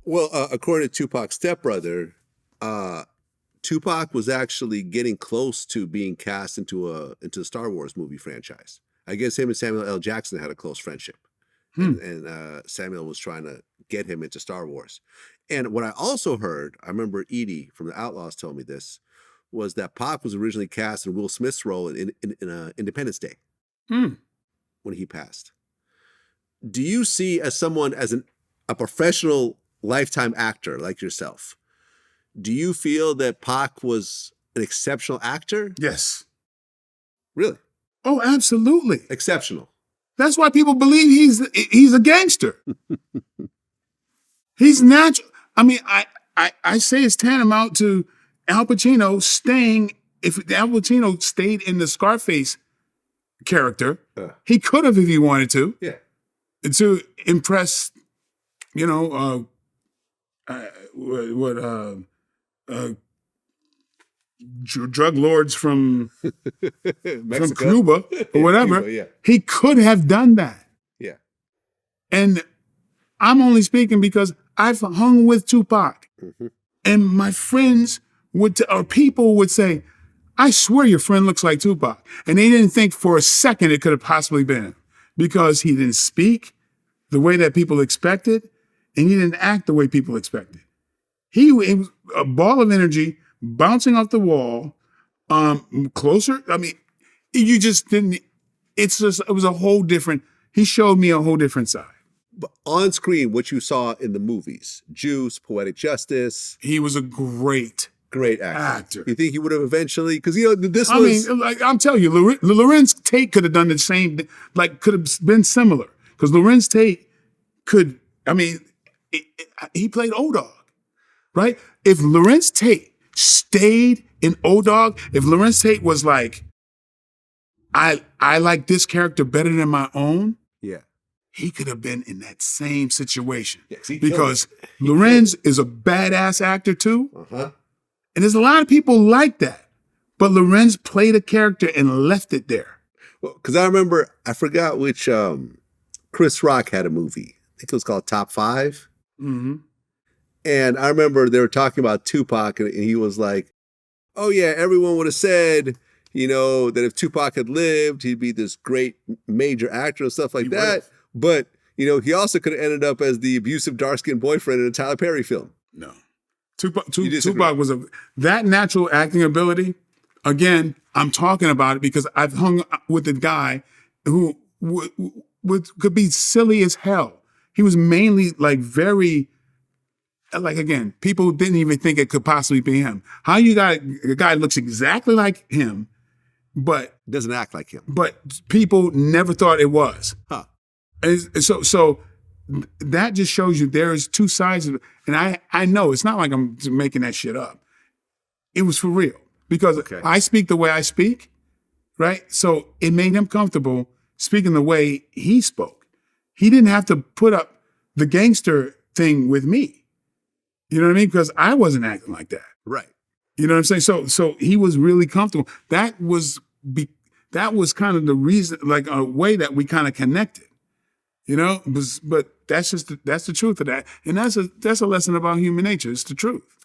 Well, according to Tupac's stepbrother, Tupac was actually getting close to being cast into the Star Wars movie franchise. I guess him and Samuel L. Jackson had a close friendship, and Samuel was trying to get him into Star Wars. And what I also heard, I remember Edie from the Outlaws told me this, was that Pac was originally cast in Will Smith's role in Independence Day when he passed. Do you see as someone as a professional lifetime actor like yourself? Do you feel that Pac was an exceptional actor? Yes. Really? Oh, absolutely. Exceptional. That's why people believe he's a gangster. He's natural. I mean, I say it's tantamount to Al Pacino staying. If Al Pacino stayed in the Scarface character, he could have if he wanted to. Yeah. To impress, drug lords from Cuba or whatever. Cuba, yeah. He could have done that. Yeah. And I'm only speaking because I've hung with Tupac. And my friends or people would say, I swear your friend looks like Tupac. And they didn't think for a second it could have possibly been him because he didn't speak the way that people expected and he didn't act the way people expected. He was a ball of energy bouncing off the wall, closer. I mean, you just didn't, it was a whole different, he showed me a whole different side. But on screen, what you saw in the movies, Juice, Poetic Justice. He was a great actor. You think he would have eventually, because this was. I mean, like I'm telling you, Lorenz Tate could have done the same, like could have been similar. Because Lorenz Tate could, I mean, he played O-Dog, right? If Lorenz Tate stayed in O-Dog, if Lorenz Tate was like, I like this character better than my own, yeah, he could have been in that same situation. Yes, because Lorenz is a badass actor too. Uh-huh. And there's a lot of people like that. But Lorenz played a character and left it there. Well, because I remember, I forgot which, Chris Rock had a movie. I think it was called Top 5. Mm-hmm. And I remember they were talking about Tupac, and he was like, oh yeah, everyone would have said, that if Tupac had lived, he'd be this great major actor and stuff like that. But, he also could have ended up as the abusive dark-skinned boyfriend in a Tyler Perry film. No. Tupac was that natural acting ability. Again, I'm talking about it because I've hung with a guy who could be silly as hell. He was mainly very, again, people didn't even think it could possibly be him. How you got a guy looks exactly like him, but doesn't act like him. But people never thought it was. Huh. And so that just shows you there is two sides of it. And I know it's not like I'm making that shit up. It was for real because I speak the way I speak, right? So it made him comfortable speaking the way he spoke. He didn't have to put up the gangster thing with me. You know what I mean? Because I wasn't acting like that. Right. You know what I'm saying? So he was really comfortable. That was kind of the reason, like a way that we kind of connected. But that's the truth of that. And that's a lesson about human nature. It's the truth.